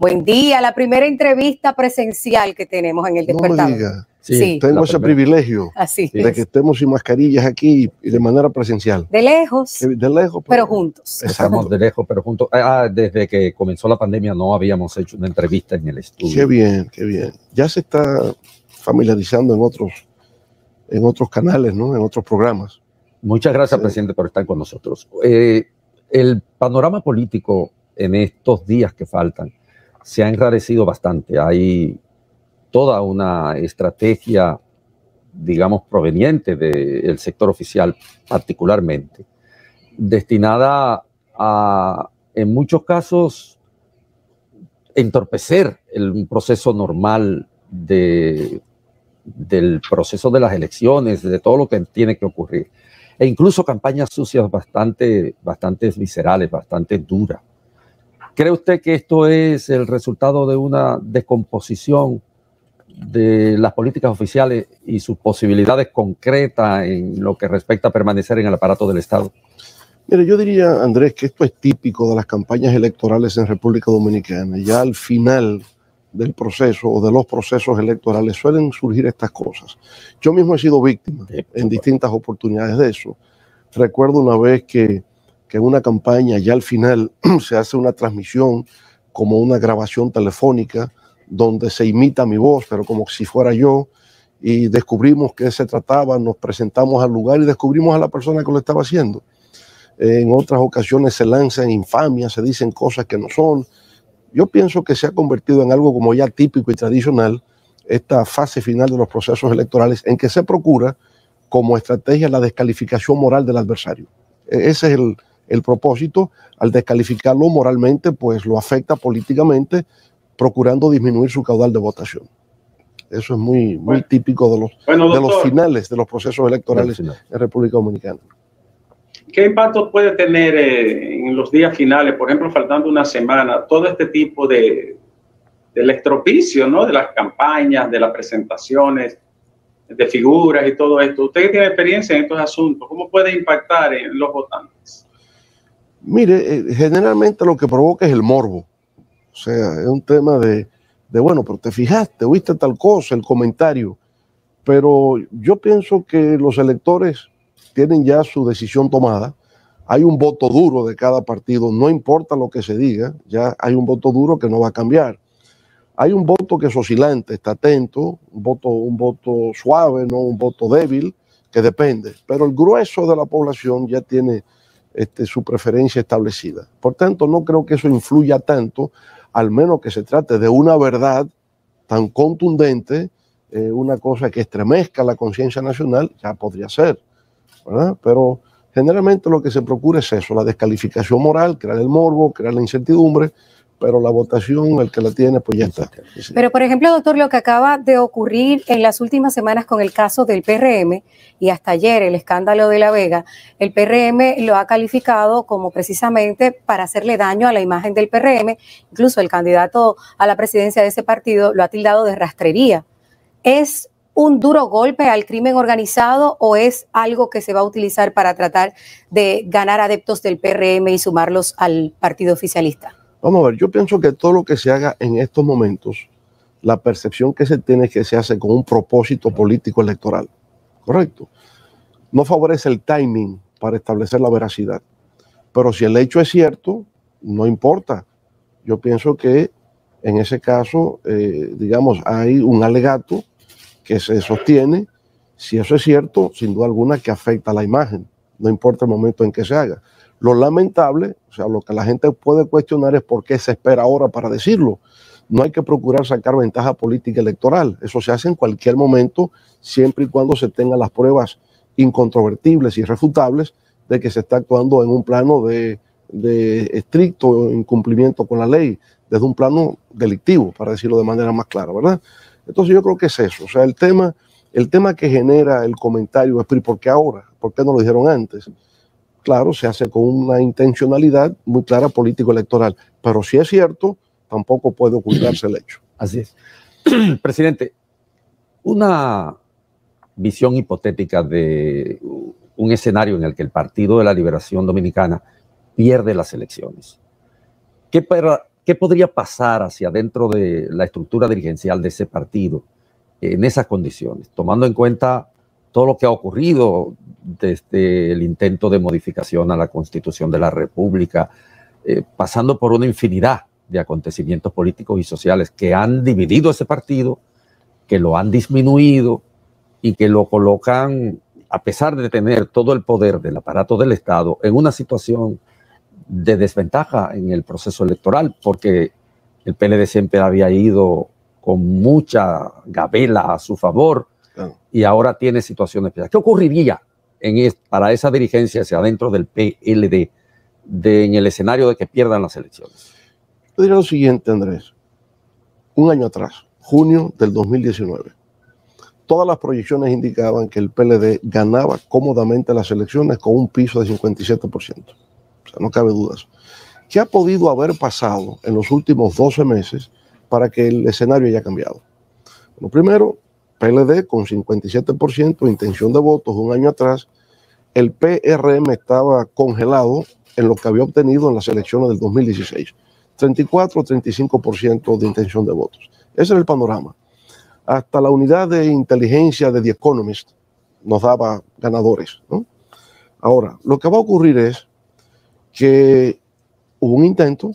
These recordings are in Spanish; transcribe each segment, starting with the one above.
Buen día, la primera entrevista presencial que tenemos en El Despertador. No me diga. Sí, tengo ese privilegio de que estemos sin mascarillas aquí y de manera presencial. De lejos, de lejos pero juntos. Estamos de lejos, pero juntos. Desde que comenzó la pandemia no habíamos hecho una entrevista en el estudio. Qué bien, qué bien. Ya se está familiarizando en otros canales, ¿no? En otros programas. Muchas gracias, presidente, por estar con nosotros. El panorama político en estos días que faltan se ha enrarecido bastante. Hay toda una estrategia, digamos, proveniente del sector oficial particularmente, destinada a, en muchos casos, entorpecer un proceso normal del proceso de las elecciones, de todo lo que tiene que ocurrir. E incluso campañas sucias bastante viscerales, bastante duras. ¿Cree usted que esto es el resultado de una descomposición de las políticas oficiales y sus posibilidades concretas en lo que respecta a permanecer en el aparato del Estado? Mire, yo diría, Andrés, que esto es típico de las campañas electorales en República Dominicana. Ya al final del proceso o de los procesos electorales suelen surgir estas cosas. Yo mismo he sido víctima en distintas oportunidades de eso. Recuerdo una vez que en una campaña ya al final se hace una transmisión como una grabación telefónica donde se imita mi voz, pero como si fuera yo, y descubrimos qué se trataba, nos presentamos al lugar y descubrimos a la persona que lo estaba haciendo. En otras ocasiones se lanzan infamias, se dicen cosas que no son. Yo pienso que se ha convertido en algo como ya típico y tradicional esta fase final de los procesos electorales en que se procura como estrategia la descalificación moral del adversario. Ese es el propósito. Al descalificarlo moralmente, pues lo afecta políticamente, procurando disminuir su caudal de votación. Eso es muy típico de los finales de los procesos electorales en República Dominicana. ¿Qué impacto puede tener en los días finales, por ejemplo, faltando una semana, todo este tipo del estropicio, ¿no? De las campañas, de las presentaciones, de figuras y todo esto? Usted que tiene experiencia en estos asuntos, ¿cómo puede impactar en los votantes? Mire, generalmente lo que provoca es el morbo. O sea, es un tema de bueno, pero te fijaste, oíste tal cosa, el comentario. Pero yo pienso que los electores tienen ya su decisión tomada. Hay un voto duro de cada partido, no importa lo que se diga, ya hay un voto duro que no va a cambiar. Hay un voto que es oscilante, está atento, un voto suave, no un voto débil, que depende. Pero el grueso de la población ya tiene su preferencia establecida. Por tanto, no creo que eso influya tanto, al menos que se trate de una verdad tan contundente, una cosa que estremezca la conciencia nacional, ya podría ser, ¿verdad? Pero generalmente lo que se procura es eso, la descalificación moral, crear el morbo, crear la incertidumbre, pero la votación, el que la tiene, pues ya está. Pero, por ejemplo, doctor, lo que acaba de ocurrir en las últimas semanas con el caso del PRM y hasta ayer el escándalo de La Vega, el PRM lo ha calificado como precisamente para hacerle daño a la imagen del PRM. Incluso el candidato a la presidencia de ese partido lo ha tildado de rastrería. ¿Es un duro golpe al crimen organizado o es algo que se va a utilizar para tratar de ganar adeptos del PRM y sumarlos al partido oficialista? Vamos a ver, yo pienso que todo lo que se haga en estos momentos, la percepción que se tiene es que se hace con un propósito político electoral, ¿correcto? No favorece el timing para establecer la veracidad. Pero si el hecho es cierto, no importa. Yo pienso que en ese caso, digamos, hay un alegato que se sostiene. Si eso es cierto, sin duda alguna que afecta a la imagen, no importa el momento en que se haga. Lo lamentable, o sea, lo que la gente puede cuestionar es por qué se espera ahora para decirlo. No hay que procurar sacar ventaja política electoral. Eso se hace en cualquier momento, siempre y cuando se tengan las pruebas incontrovertibles y irrefutables de que se está actuando en un plano de estricto incumplimiento con la ley, desde un plano delictivo, para decirlo de manera más clara, ¿verdad? Entonces yo creo que es eso. O sea, el tema que genera el comentario es ¿por qué ahora? ¿Por qué no lo dijeron antes? Claro, se hace con una intencionalidad muy clara político-electoral, pero si es cierto, tampoco puede ocultarse el hecho. Así es. Presidente, una visión hipotética de un escenario en el que el Partido de la Liberación Dominicana pierde las elecciones. ¿Qué ¿Qué podría pasar hacia adentro de la estructura dirigencial de ese partido en esas condiciones, tomando en cuenta todo lo que ha ocurrido desde el intento de modificación a la Constitución de la República, pasando por una infinidad de acontecimientos políticos y sociales que han dividido ese partido, que lo han disminuido y que lo colocan, a pesar de tener todo el poder del aparato del Estado, en una situación de desventaja en el proceso electoral, porque el PLD siempre había ido con mucha gabela a su favor y ahora tiene situaciones especiales. ¿Qué ocurriría para esa dirigencia hacia adentro del PLD en el escenario de que pierdan las elecciones? Yo diría lo siguiente, Andrés. Un año atrás, junio del 2019, todas las proyecciones indicaban que el PLD ganaba cómodamente las elecciones con un piso de 57%. O sea, no cabe dudas. ¿Qué ha podido haber pasado en los últimos 12 meses para que el escenario haya cambiado? Bueno, primero, PLD con 57% de intención de votos un año atrás. El PRM estaba congelado en lo que había obtenido en las elecciones del 2016. 34-35% de intención de votos. Ese era el panorama. Hasta la unidad de inteligencia de The Economist nos daba ganadores, ¿no? Ahora, lo que va a ocurrir es que hubo un intento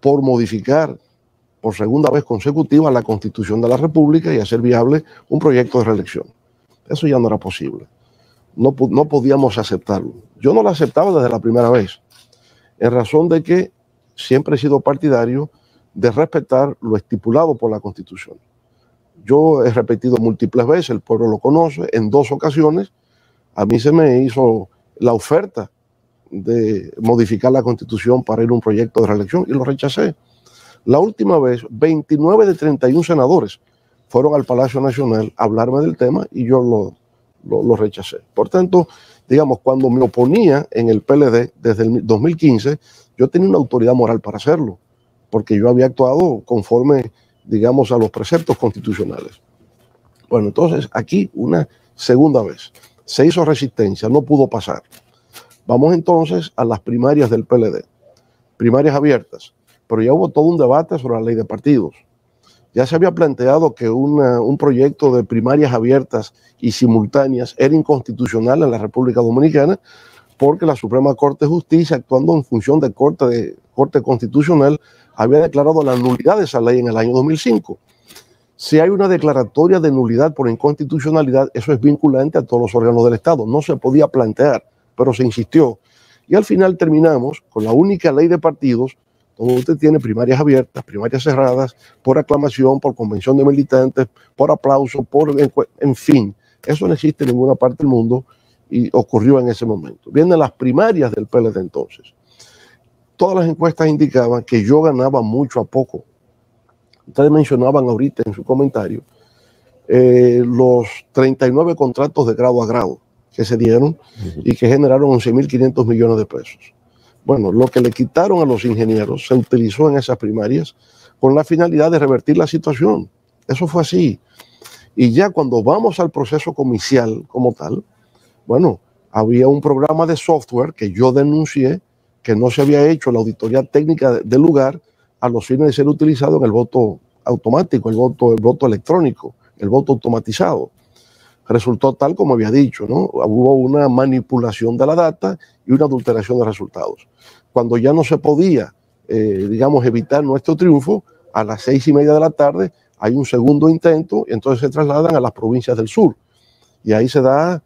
por modificar por segunda vez consecutiva la Constitución de la República y hacer viable un proyecto de reelección. Eso ya no era posible. No podíamos aceptarlo. Yo no lo aceptaba desde la primera vez, en razón de que siempre he sido partidario de respetar lo estipulado por la Constitución. Yo he repetido múltiples veces, el pueblo lo conoce, en 2 ocasiones a mí se me hizo la oferta de modificar la Constitución para ir a un proyecto de reelección y lo rechacé. La última vez, 29 de 31 senadores fueron al Palacio Nacional a hablarme del tema y yo lo rechacé. Por tanto, digamos, cuando me oponía en el PLD desde el 2015, yo tenía una autoridad moral para hacerlo, porque yo había actuado conforme, digamos, a los preceptos constitucionales. Bueno, entonces aquí una segunda vez se hizo resistencia, no pudo pasar. Vamos entonces a las primarias del PLD, primarias abiertas, pero ya hubo todo un debate sobre la ley de partidos. Ya se había planteado que un proyecto de primarias abiertas y simultáneas era inconstitucional en la República Dominicana porque la Suprema Corte de Justicia, actuando en función de Corte Constitucional, había declarado la nulidad de esa ley en el año 2005. Si hay una declaratoria de nulidad por inconstitucionalidad, eso es vinculante a todos los órganos del Estado. No se podía plantear, pero se insistió. Y al final terminamos con la única ley de partidos donde usted tiene primarias abiertas, primarias cerradas, por aclamación, por convención de militantes, por aplauso, en fin. Eso no existe en ninguna parte del mundo y ocurrió en ese momento. Vienen las primarias del PLD entonces. Todas las encuestas indicaban que yo ganaba mucho a poco. Ustedes mencionaban ahorita en su comentario los 39 contratos de grado a grado que se dieron y que generaron 11.500 millones de pesos. Bueno, lo que le quitaron a los ingenieros se utilizó en esas primarias con la finalidad de revertir la situación. Eso fue así. Y ya cuando vamos al proceso comicial como tal, bueno, había un programa de software que yo denuncié que no se había hecho la auditoría técnica del lugar a los fines de ser utilizado en el voto automático, el voto electrónico, el voto automatizado. Resultó tal como había dicho, ¿no? Hubo una manipulación de la data y una adulteración de resultados. Cuando ya no se podía, digamos, evitar nuestro triunfo, a las 6:30 de la tarde hay un segundo intento y entonces se trasladan a las provincias del sur. Y ahí se da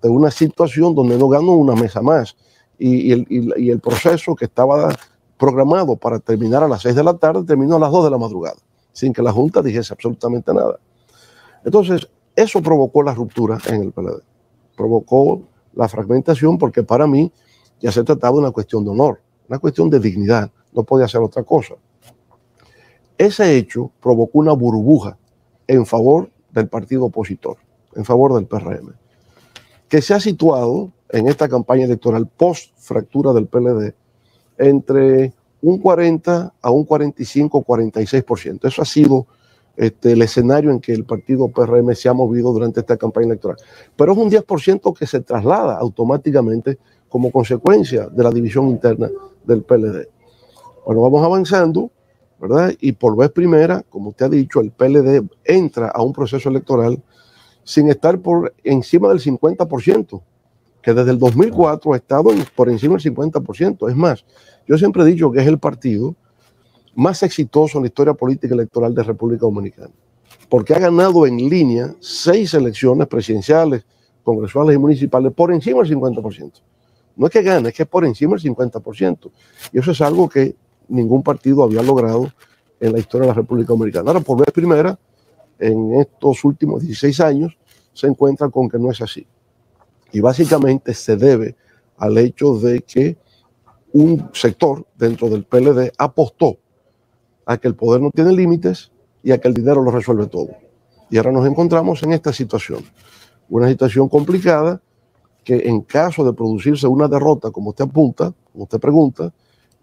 una situación donde no ganó una mesa más. Y el proceso que estaba programado para terminar a las 6 de la tarde terminó a las 2 de la madrugada, sin que la Junta dijese absolutamente nada. Entonces, eso provocó la ruptura en el PLD, provocó la fragmentación porque para mí ya se trataba de una cuestión de honor, una cuestión de dignidad, no podía ser otra cosa. Ese hecho provocó una burbuja en favor del partido opositor, en favor del PRM, que se ha situado en esta campaña electoral post-fractura del PLD entre un 40 a un 45-46%. Eso ha sido el escenario en que el partido PRM se ha movido durante esta campaña electoral. Pero es un 10% que se traslada automáticamente como consecuencia de la división interna del PLD. Bueno, vamos avanzando ¿verdad? Y por vez primera, como usted ha dicho, el PLD entra a un proceso electoral sin estar por encima del 50%, que desde el 2004 ha estado por encima del 50%. Es más, yo siempre he dicho que es el partido más exitoso en la historia política electoral de República Dominicana, porque ha ganado en línea 6 elecciones presidenciales, congresuales y municipales por encima del 50%. No es que gane, es que es por encima del 50%. Y eso es algo que ningún partido había logrado en la historia de la República Dominicana. Ahora, por vez primera, en estos últimos 16 años, se encuentra con que no es así. Y básicamente se debe al hecho de que un sector dentro del PLD apostó a que el poder no tiene límites y a que el dinero lo resuelve todo. Y ahora nos encontramos en esta situación. Una situación complicada que en caso de producirse una derrota, como usted apunta, como usted pregunta,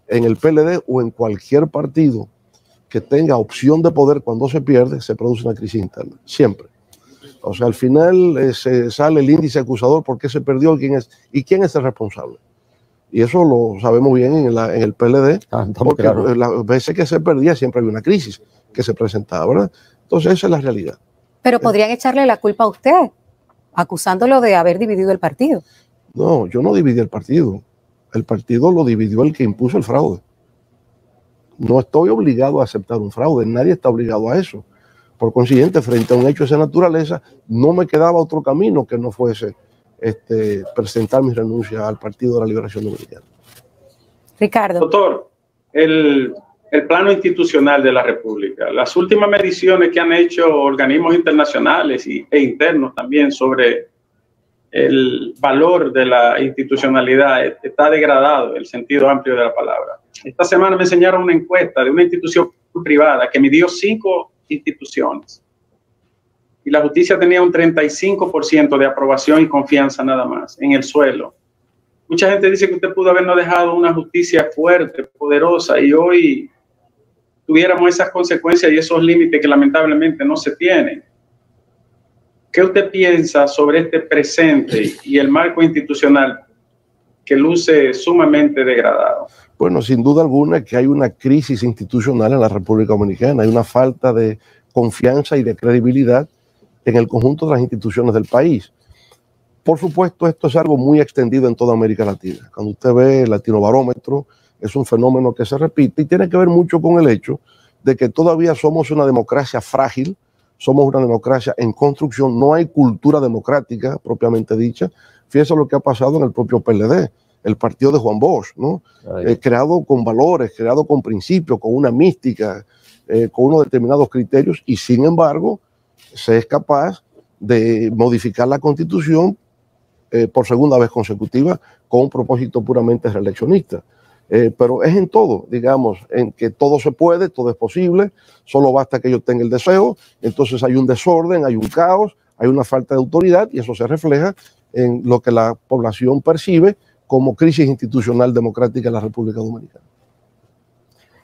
en el PLD o en cualquier partido que tenga opción de poder cuando se pierde, se produce una crisis interna, siempre. O sea, al final se sale el índice acusador por qué se perdió y quién es el responsable. Y eso lo sabemos bien en el PLD, porque claro, las veces que se perdía siempre había una crisis que se presentaba, ¿verdad? Entonces esa es la realidad. Pero podrían echarle la culpa a usted, acusándolo de haber dividido el partido. No, yo no dividí el partido. El partido lo dividió el que impuso el fraude. No estoy obligado a aceptar un fraude, nadie está obligado a eso. Por consiguiente, frente a un hecho de esa naturaleza, no me quedaba otro camino que no fuese presentar mi renuncia al Partido de la Liberación Dominicana. Ricardo. Doctor, el plano institucional de la República, las últimas mediciones que han hecho organismos internacionales e internos también sobre el valor de la institucionalidad está degradado en el sentido amplio de la palabra. Esta semana me enseñaron una encuesta de una institución privada que midió 5 instituciones y la justicia tenía un 35% de aprobación y confianza nada más en el suelo. Mucha gente dice que usted pudo habernos dejado una justicia fuerte, poderosa, y hoy tuviéramos esas consecuencias y esos límites que lamentablemente no se tienen. ¿Qué usted piensa sobre este presente y el marco institucional que luce sumamente degradado? Bueno, sin duda alguna que hay una crisis institucional en la República Dominicana, hay una falta de confianza y de credibilidad en el conjunto de las instituciones del país. Por supuesto, esto es algo muy extendido en toda América Latina. Cuando usted ve el Latinobarómetro, es un fenómeno que se repite y tiene que ver mucho con el hecho de que todavía somos una democracia frágil, somos una democracia en construcción, no hay cultura democrática propiamente dicha. Fíjese lo que ha pasado en el propio PLD, el partido de Juan Bosch, ¿no? Creado con valores, creado con principios, con una mística, con unos determinados criterios, y sin embargo se es capaz de modificar la Constitución por segunda vez consecutiva con un propósito puramente reeleccionista. Pero es en todo, digamos, en que todo se puede, todo es posible, solo basta que yo tenga el deseo. Entonces hay un desorden, hay un caos, hay una falta de autoridad, y eso se refleja en lo que la población percibe como crisis institucional democrática en la República Dominicana.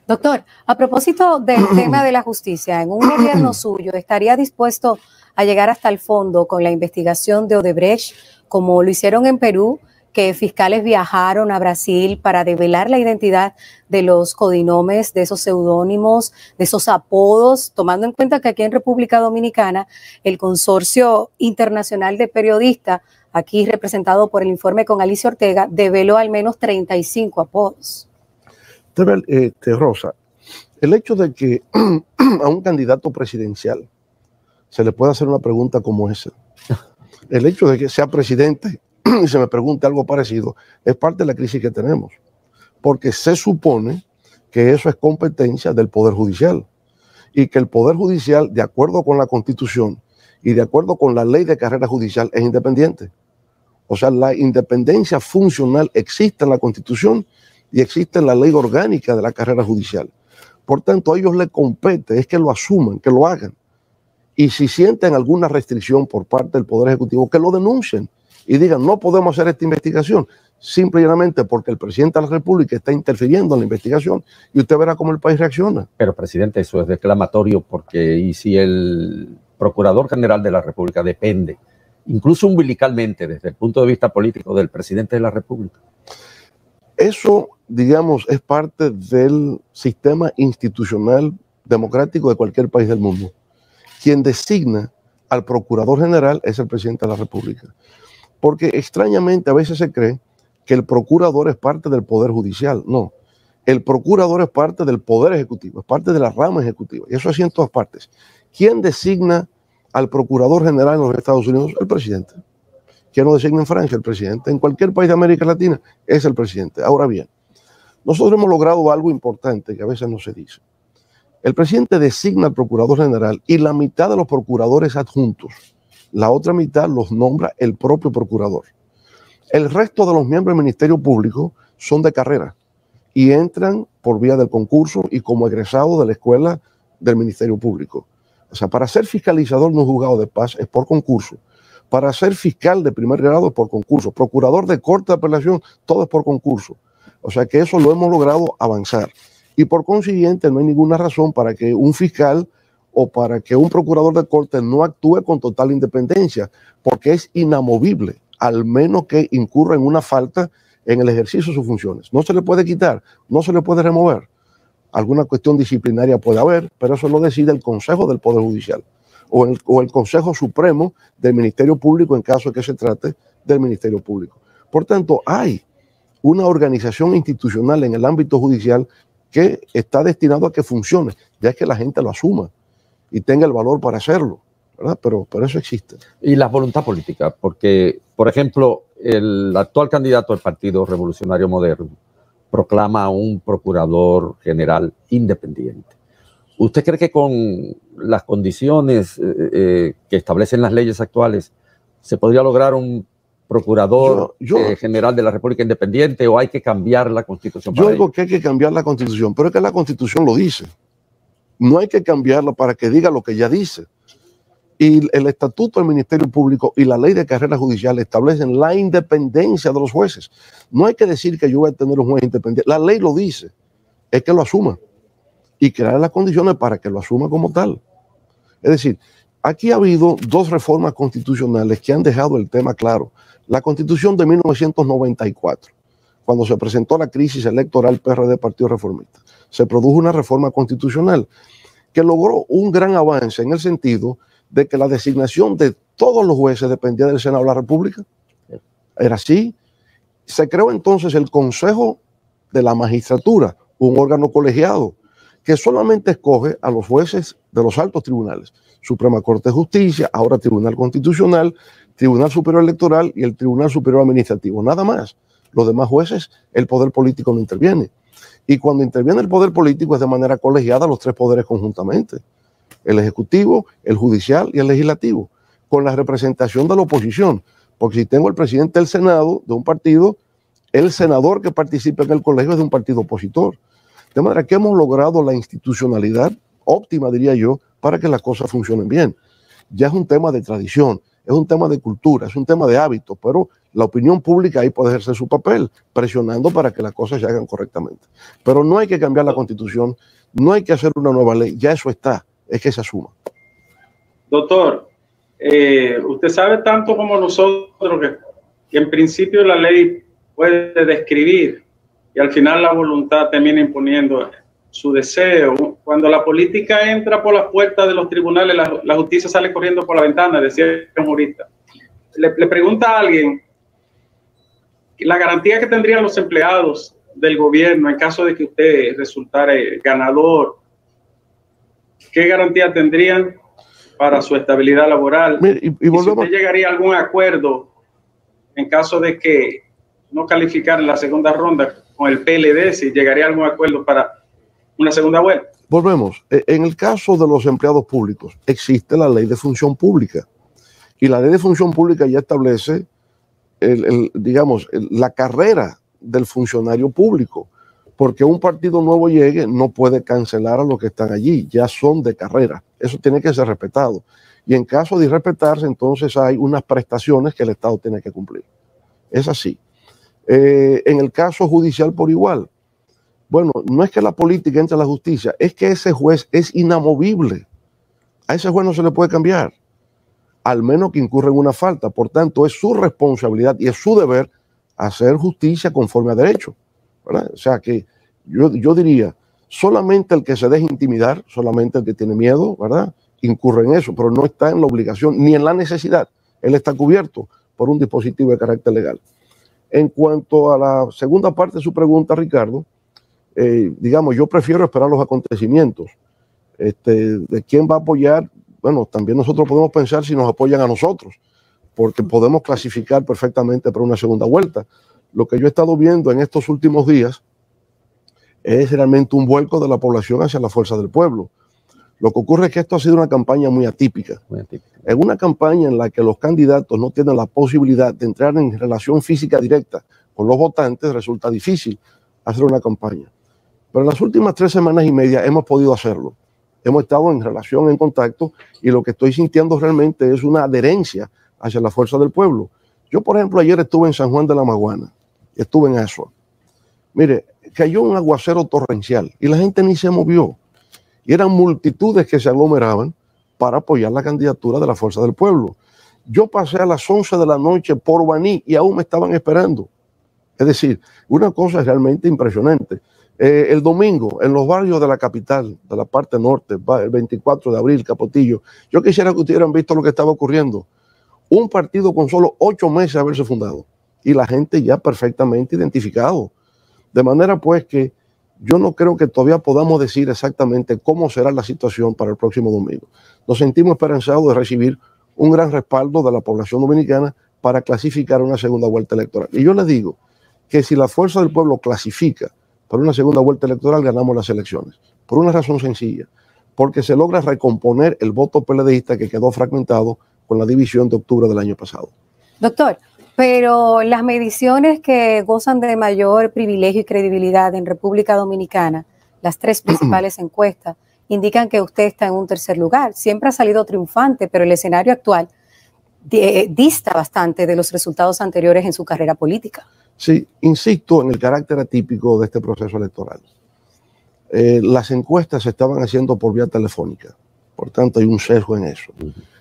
Doctor, a propósito del tema de la justicia, en un gobierno suyo, ¿estaría dispuesto a llegar hasta el fondo con la investigación de Odebrecht, como lo hicieron en Perú, que fiscales viajaron a Brasil para develar la identidad de los codinomes, de esos seudónimos, de esos apodos, tomando en cuenta que aquí en República Dominicana el Consorcio Internacional de Periodistas, aquí representado por el informe con Alicia Ortega, develó al menos 35 apodos? Rosa, el hecho de que a un candidato presidencial se le pueda hacer una pregunta como esa, el hecho de que sea presidente y se me pregunte algo parecido, es parte de la crisis que tenemos, porque se supone que eso es competencia del Poder Judicial y que el Poder Judicial, de acuerdo con la Constitución y de acuerdo con la ley de carrera judicial, es independiente. O sea, la independencia funcional existe en la Constitución y existe en la ley orgánica de la carrera judicial. Por tanto, a ellos les compete, es que lo asuman, que lo hagan. Y si sienten alguna restricción por parte del Poder Ejecutivo, que lo denuncien y digan, no podemos hacer esta investigación, simple y llanamente porque el presidente de la República está interfiriendo en la investigación, y usted verá cómo el país reacciona. Pero, presidente, eso es declamatorio, porque y si el Procurador General de la República depende, incluso umbilicalmente, desde el punto de vista político, del presidente de la República. Eso, digamos, es parte del sistema institucional democrático de cualquier país del mundo. Quien designa al procurador general es el presidente de la República. Porque extrañamente a veces se cree que el procurador es parte del poder judicial. No, el procurador es parte del poder ejecutivo, es parte de la rama ejecutiva. Y eso así en todas partes. ¿Quién designa al procurador general en los Estados Unidos? El presidente. ¿Quién lo designa en Francia? El presidente. En cualquier país de América Latina es el presidente. Ahora bien, nosotros hemos logrado algo importante que a veces no se dice. El presidente designa al procurador general y la mitad de los procuradores adjuntos, la otra mitad los nombra el propio procurador. El resto de los miembros del Ministerio Público son de carrera y entran por vía del concurso y como egresados de la escuela del Ministerio Público. O sea, para ser fiscalizador de un juzgado de paz es por concurso. Para ser fiscal de primer grado es por concurso. Procurador de corte de apelación, todo es por concurso. O sea que eso lo hemos logrado avanzar. Y por consiguiente no hay ninguna razón para que un fiscal o para que un procurador de corte no actúe con total independencia, porque es inamovible, al menos que incurra en una falta en el ejercicio de sus funciones. No se le puede quitar, no se le puede remover. Alguna cuestión disciplinaria puede haber, pero eso lo decide el Consejo del Poder Judicial o el Consejo Supremo del Ministerio Público en caso de que se trate del Ministerio Público. Por tanto, hay una organización institucional en el ámbito judicial que está destinado a que funcione, ya es que la gente lo asuma y tenga el valor para hacerlo, ¿verdad? Pero eso existe. Y la voluntad política, porque, por ejemplo, el actual candidato del Partido Revolucionario Moderno proclama a un procurador general independiente. ¿Usted cree que con las condiciones que establecen las leyes actuales se podría lograr un procurador general de la República independiente o hay que cambiar la Constitución? Yo digo que hay que cambiar la Constitución, pero es que la Constitución lo dice. No hay que cambiarla para que diga lo que ya dice. Y el Estatuto del Ministerio Público y la Ley de Carrera Judicial establecen la independencia de los jueces. No hay que decir que yo voy a tener un juez independiente. La ley lo dice, es que lo asuma y crear las condiciones para que lo asuma como tal. Es decir, aquí ha habido dos reformas constitucionales que han dejado el tema claro. La Constitución de 1994, cuando se presentó la crisis electoral PRD Partido Reformista, se produjo una reforma constitucional que logró un gran avance en el sentido de que la designación de todos los jueces dependía del Senado de la República. Era así. Se creó entonces el Consejo de la Magistratura, un órgano colegiado que solamente escoge a los jueces de los altos tribunales, Suprema Corte de Justicia, ahora Tribunal Constitucional, Tribunal Superior Electoral y el Tribunal Superior Administrativo, nada más. Los demás jueces, el poder político no interviene. Y cuando interviene el poder político es de manera colegiada los tres poderes conjuntamente. El Ejecutivo, el Judicial y el Legislativo, con la representación de la oposición. Porque si tengo el presidente del Senado de un partido, el senador que participa en el colegio es de un partido opositor. De manera que hemos logrado la institucionalidad óptima, diría yo, para que las cosas funcionen bien. Ya es un tema de tradición, es un tema de cultura, es un tema de hábito, pero la opinión pública ahí puede ejercer su papel, presionando para que las cosas se hagan correctamente. Pero no hay que cambiar la Constitución, no hay que hacer una nueva ley, ya eso está, es que se asuma. Doctor, usted sabe tanto como nosotros que en principio la ley puede describir y al final la voluntad termina imponiendo su deseo. Cuando la política entra por las puertas de los tribunales, la justicia sale corriendo por la ventana, decía un jurista. Le pregunta a alguien la garantía que tendrían los empleados del gobierno en caso de que usted resultara ganador. ¿Qué garantía tendrían para su estabilidad laboral? Mire, y si usted llegaría a algún acuerdo en caso de que no calificara en la segunda ronda con el PLD, si llegaría a algún acuerdo para una segunda vuelta. Volvemos. En el caso de los empleados públicos, existe la Ley de Función Pública. Y la Ley de Función Pública ya establece, digamos, la carrera del funcionario público. Porque un partido nuevo llegue, no puede cancelar a los que están allí. Ya son de carrera. Eso tiene que ser respetado. Y en caso de irrespetarse, entonces hay unas prestaciones que el Estado tiene que cumplir. Es así. En el caso judicial por igual. Bueno, no es que la política entre a la justicia, es que ese juez es inamovible. A ese juez no se le puede cambiar, al menos que incurra en una falta. Por tanto, es su responsabilidad y es su deber hacer justicia conforme a derecho. ¿verdad? O sea que yo diría, solamente el que se deje intimidar, solamente el que tiene miedo, ¿verdad?, incurre en eso, pero no está en la obligación ni en la necesidad. Él está cubierto por un dispositivo de carácter legal. En cuanto a la segunda parte de su pregunta, Ricardo, digamos, yo prefiero esperar los acontecimientos. De quién va a apoyar, bueno, también nosotros podemos pensar si nos apoyan a nosotros, porque podemos clasificar perfectamente para una segunda vuelta. Lo que yo he estado viendo en estos últimos días es realmente un vuelco de la población hacia la fuerza del pueblo. Lo que ocurre es que esto ha sido una campaña muy atípica. Es una campaña en la que los candidatos no tienen la posibilidad de entrar en relación física directa con los votantes, resulta difícil hacer una campaña. Pero en las últimas 3 semanas y media hemos podido hacerlo. Hemos estado en relación, en contacto, y lo que estoy sintiendo realmente es una adherencia hacia la fuerza del pueblo. Yo, por ejemplo, ayer estuve en San Juan de la Maguana, estuve en Asua. Mire, cayó un aguacero torrencial y la gente ni se movió. Y eran multitudes que se aglomeraban para apoyar la candidatura de la fuerza del pueblo. Yo pasé a las 11 de la noche por Baní y aún me estaban esperando. Es decir, una cosa realmente impresionante. El domingo, en los barrios de la capital, de la parte norte, el 24 de abril, Capotillo, yo quisiera que ustedes hubieran visto lo que estaba ocurriendo. Un partido con solo 8 meses de haberse fundado y la gente ya perfectamente identificado. De manera pues que yo no creo que todavía podamos decir exactamente cómo será la situación para el próximo domingo. Nos sentimos esperanzados de recibir un gran respaldo de la población dominicana para clasificar una segunda vuelta electoral. Y yo les digo que si la fuerza del pueblo clasifica para una segunda vuelta electoral, ganamos las elecciones. Por una razón sencilla, porque se logra recomponer el voto PLDista que quedó fragmentado con la división de octubre del año pasado. Doctor, pero las mediciones que gozan de mayor privilegio y credibilidad en República Dominicana, las 3 principales encuestas, indican que usted está en un tercer lugar. Siempre ha salido triunfante, pero el escenario actual dista bastante de los resultados anteriores en su carrera política. Sí, insisto en el carácter atípico de este proceso electoral. Las encuestas se estaban haciendo por vía telefónica, por tanto hay un sesgo en eso.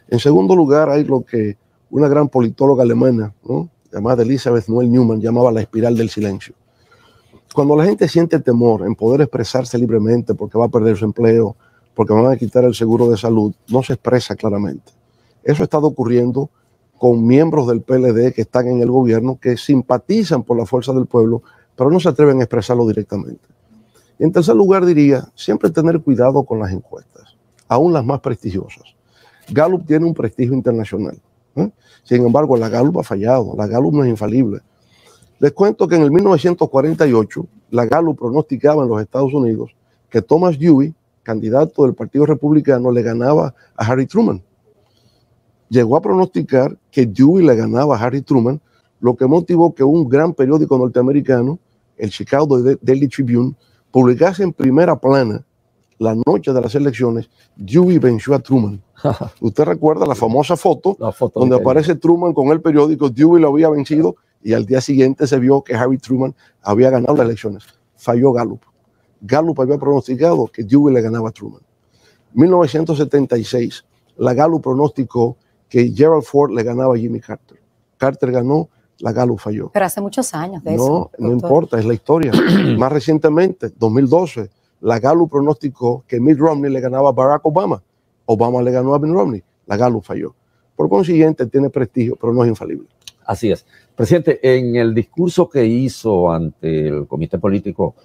En segundo lugar, hay lo que una gran politóloga alemana, ¿no?, llamada Elisabeth Noel Neumann, llamaba la espiral del silencio. Cuando la gente siente temor en poder expresarse libremente porque va a perder su empleo, porque van a quitar el seguro de salud, no se expresa claramente. Eso ha estado ocurriendo con miembros del PLD que están en el gobierno, que simpatizan por la fuerza del pueblo, pero no se atreven a expresarlo directamente. Y en tercer lugar, diría, siempre tener cuidado con las encuestas, aún las más prestigiosas. Gallup tiene un prestigio internacional. Sin embargo, la Gallup ha fallado, la Gallup no es infalible. Les cuento que en el 1948, la Gallup pronosticaba en los Estados Unidos que Thomas Dewey, candidato del Partido Republicano, le ganaba a Harry Truman. Llegó a pronosticar que Dewey le ganaba a Harry Truman, lo que motivó que un gran periódico norteamericano, el Chicago Daily Tribune, publicase en primera plana la noche de las elecciones: Dewey venció a Truman. Usted recuerda la famosa foto donde aparece Truman con el periódico, Dewey lo había vencido, y al día siguiente se vio que Harry Truman había ganado las elecciones. Falló Gallup. Gallup había pronosticado que Dewey le ganaba a Truman. 1976, la Gallup pronosticó que Gerald Ford le ganaba a Jimmy Carter. Carter ganó, la Gallup falló. Pero hace muchos años de eso. No importa, es la historia. Más recientemente, 2012, la Gallup pronosticó que Mitt Romney le ganaba a Barack Obama. Obama le ganó a Mitt Romney. La Gallup falló. Por consiguiente, tiene prestigio, pero no es infalible. Así es. Presidente, en el discurso que hizo ante el comité político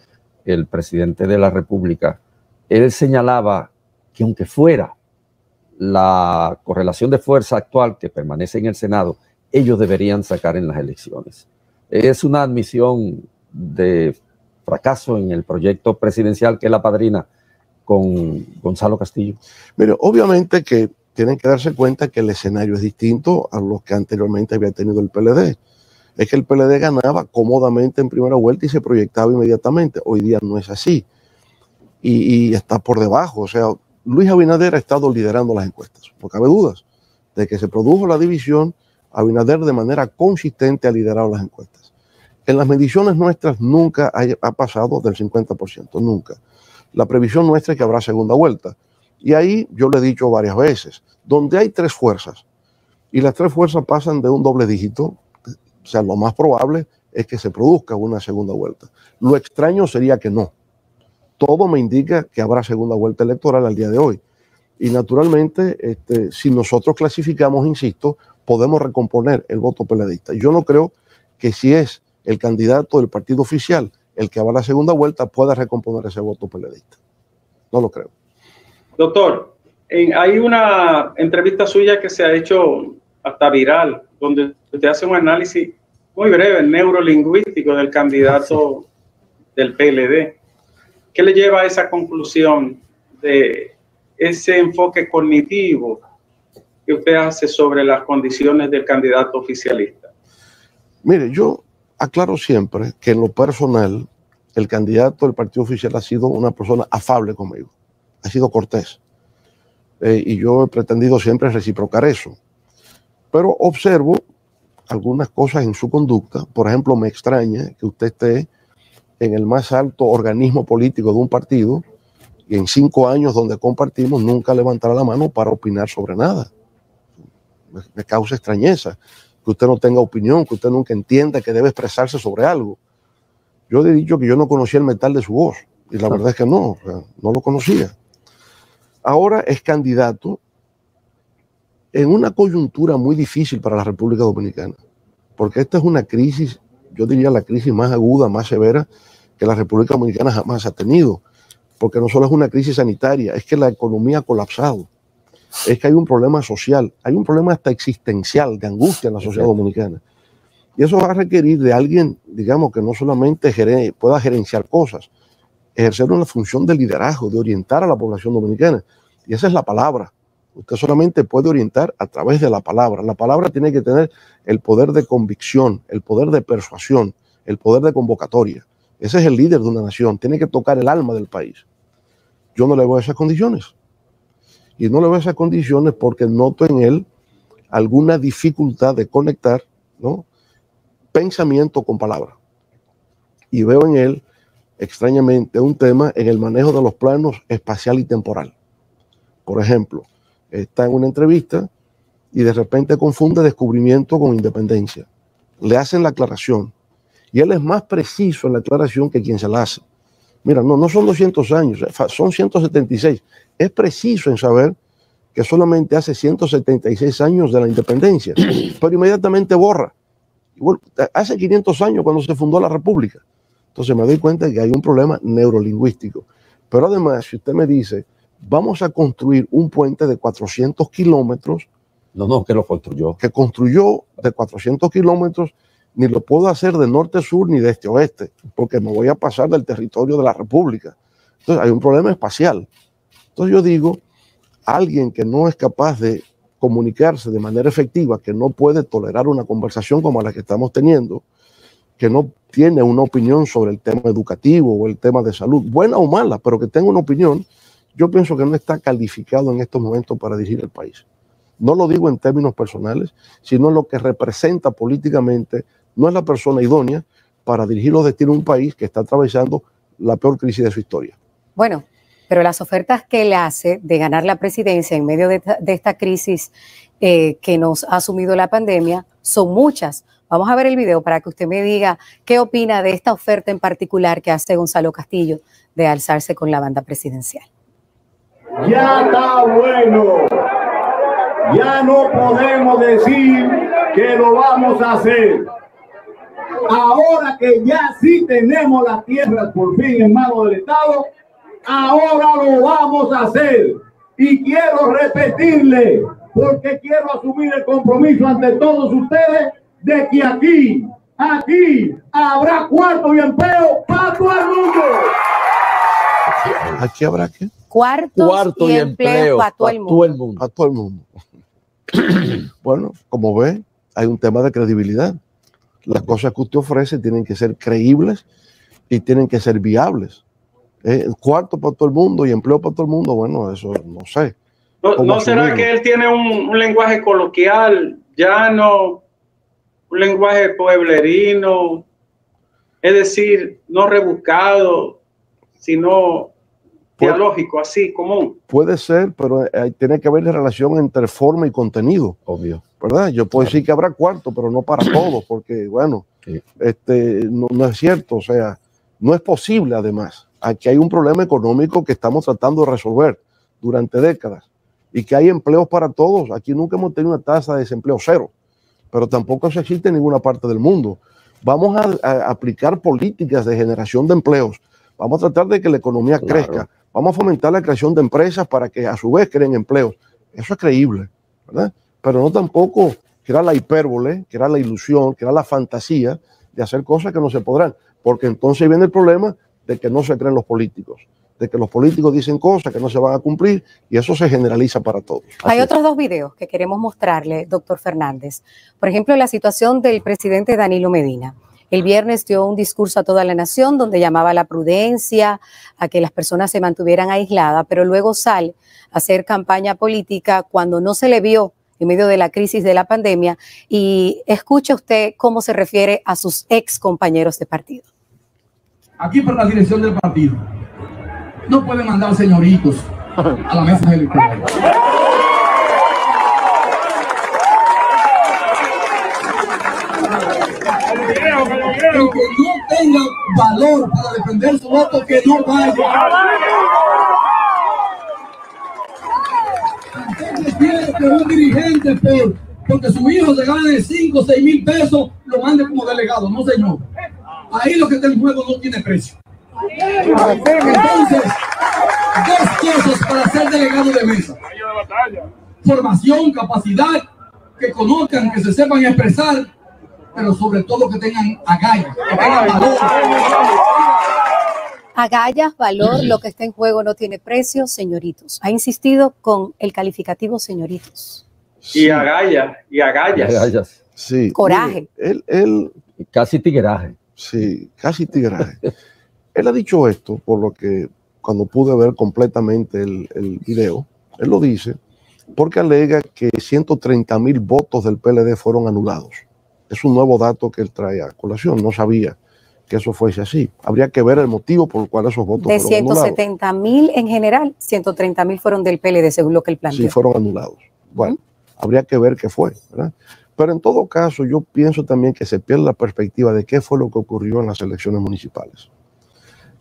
el presidente de la República, él señalaba que aunque fuera la correlación de fuerza actual que permanece en el Senado, ellos deberían sacar en las elecciones. Es una admisión de fracaso en el proyecto presidencial que es la padrina con Gonzalo Castillo. Mire, obviamente que tienen que darse cuenta que el escenario es distinto a lo que anteriormente había tenido el PLD. Es que el PLD ganaba cómodamente en primera vuelta y se proyectaba inmediatamente. Hoy día no es así. Y está por debajo. O sea, Luis Abinader ha estado liderando las encuestas. No cabe dudas. Desde que se produjo la división, Abinader de manera consistente ha liderado las encuestas. En las mediciones nuestras nunca ha pasado del 50%, nunca. La previsión nuestra es que habrá segunda vuelta. Y ahí yo le he dicho varias veces, donde hay 3 fuerzas y las 3 fuerzas pasan de un doble dígito, o sea, lo más probable es que se produzca una segunda vuelta. Lo extraño sería que no. Todo me indica que habrá segunda vuelta electoral al día de hoy. Y naturalmente, si nosotros clasificamos, insisto, podemos recomponer el voto PLDista. Yo no creo que si es el candidato del partido oficial el que va a la segunda vuelta pueda recomponer ese voto PLDista. No lo creo. Doctor, hay una entrevista suya que se ha hecho hasta viral, donde usted hace un análisis muy breve, neurolingüístico del candidato del PLD. ¿Qué le lleva a esa conclusión de ese enfoque cognitivo que usted hace sobre las condiciones del candidato oficialista? Mire, yo aclaro siempre que en lo personal el candidato del partido oficial ha sido una persona afable conmigo, ha sido cortés, y yo he pretendido siempre reciprocar eso, pero observo algunas cosas en su conducta. Por ejemplo, me extraña que usted esté en el más alto organismo político de un partido y en 5 años donde compartimos nunca levantará la mano para opinar sobre nada. Me causa extrañeza que usted no tenga opinión, que usted nunca entienda que debe expresarse sobre algo. Yo le he dicho que yo no conocía el metal de su voz, y la verdad es que no, o sea, no lo conocía. Ahora es candidato en una coyuntura muy difícil para la República Dominicana, porque esta es una crisis, yo diría la crisis más aguda, más severa que la República Dominicana jamás ha tenido, porque no solo es una crisis sanitaria, es que la economía ha colapsado, es que hay un problema social, hay un problema hasta existencial, de angustia en la sociedad dominicana. Y eso va a requerir de alguien, digamos, que no solamente pueda gerenciar cosas, ejercer una función de liderazgo, de orientar a la población dominicana. Y esa es la palabra. Usted solamente puede orientar a través de la palabra. La palabra tiene que tener el poder de convicción, el poder de persuasión, el poder de convocatoria. Ese es el líder de una nación. Tiene que tocar el alma del país. Yo no le veo esas condiciones. Y no le veo esas condiciones porque noto en él alguna dificultad de conectar, ¿no?, pensamiento con palabra. Y veo en él, extrañamente, un tema en el manejo de los planos espacial y temporal. Por ejemplo, está en una entrevista y de repente confunde descubrimiento con independencia. Le hacen la aclaración y él es más preciso en la aclaración que quien se la hace. Mira, no son 200 años, son 176. Es preciso en saber que solamente hace 176 años de la independencia, pero inmediatamente borra. Bueno, hace 500 años cuando se fundó la República. Entonces me doy cuenta de que hay un problema neurolingüístico. Pero además, si usted me dice, vamos a construir un puente de 400 kilómetros. No, que lo construyó. Que construyó de 400 kilómetros, ni lo puedo hacer de norte a sur ni de este a oeste, porque me voy a pasar del territorio de la República. Entonces hay un problema espacial. Entonces yo digo, alguien que no es capaz de comunicarse de manera efectiva, que no puede tolerar una conversación como la que estamos teniendo, que no tiene una opinión sobre el tema educativo o el tema de salud, buena o mala, pero que tenga una opinión, yo pienso que no está calificado en estos momentos para dirigir el país. No lo digo en términos personales, sino en lo que representa políticamente, no es la persona idónea para dirigir los destinos de un país que está atravesando la peor crisis de su historia. Bueno, pero las ofertas que él hace de ganar la presidencia en medio de esta crisis que nos ha asumido la pandemia son muchas. Vamos a ver el video para que usted me diga qué opina de esta oferta en particular que hace Gonzalo Castillo de alzarse con la banda presidencial. Ya está bueno. Ya no podemos decir que lo vamos a hacer. Ahora que ya sí tenemos las tierras por fin en manos del Estado, ahora lo vamos a hacer. Y quiero repetirle, porque quiero asumir el compromiso ante todos ustedes de que aquí habrá cuarto y empleo para todo el mundo. ¿Aquí habrá qué? Cuarto y empleo para todo el mundo. Para todo el mundo. Bueno, como ve, hay un tema de credibilidad. Las cosas que usted ofrece tienen que ser creíbles y tienen que ser viables. Cuarto para todo el mundo y empleo para todo el mundo, bueno, eso no sé. ¿No será que él tiene un lenguaje coloquial, llano, un lenguaje pueblerino? Es decir, no rebuscado, sino dialógico, así, común. Puede ser, pero tiene que haber relación entre forma y contenido. Obvio. ¿Verdad? Yo puedo decir que habrá cuarto, pero no para todos, porque, bueno, Sí. No es cierto, o sea, no es posible además. Aquí hay un problema económico que estamos tratando de resolver durante décadas y que hay empleos para todos. Aquí nunca hemos tenido una tasa de desempleo cero, pero tampoco eso existe en ninguna parte del mundo. Vamos a aplicar políticas de generación de empleos. Vamos a tratar de que la economía crezca. Vamos a fomentar la creación de empresas para que a su vez creen empleos. Eso es creíble, ¿verdad? Pero no tampoco crear la hipérbole, crear la ilusión, crear la fantasía de hacer cosas que no se podrán. Porque entonces viene el problema de que no se creen los políticos, de que los políticos dicen cosas que no se van a cumplir y eso se generaliza para todos. Hay otros dos videos que queremos mostrarle, doctor Fernández. Por ejemplo, la situación del presidente Danilo Medina. El viernes dio un discurso a toda la nación donde llamaba a la prudencia, a que las personas se mantuvieran aisladas, pero luego sale a hacer campaña política cuando no se le vio en medio de la crisis de la pandemia. Y escuche usted cómo se refiere a sus ex compañeros de partido. Aquí por la dirección del partido no pueden mandar señoritos a la mesa electoral. El que no tenga valor para defender su voto, que no vaya. ¿Usted prefiere que un dirigente porque su hijo se gane 5 o 6 mil pesos lo mande como delegado? No, señor. Ahí lo que está en juego no tiene precio. Entonces, dos cosas para ser delegado de mesa: formación, capacidad, que conozcan, que se sepan expresar, pero sobre todo que tengan agallas, que tengan valor. Agallas, valor, lo que está en juego no tiene precio, señoritos. Ha insistido con el calificativo señoritos. Sí. Y agallas. Sí. Coraje. Él casi tigueraje. Sí, casi tigueraje. Él ha dicho esto, por lo que cuando pude ver completamente el video, él lo dice, porque alega que 130,000 votos del PLD fueron anulados. Es un nuevo dato que él trae a colación, no sabía que eso fuese así. Habría que ver el motivo por el cual esos votos fueron anulados. De 170,000 en general, 130,000 fueron del PLD, según lo que él planteó. Sí, fueron anulados. Bueno, habría que ver qué fue, ¿verdad? Pero en todo caso, yo pienso también que se pierde la perspectiva de qué fue lo que ocurrió en las elecciones municipales.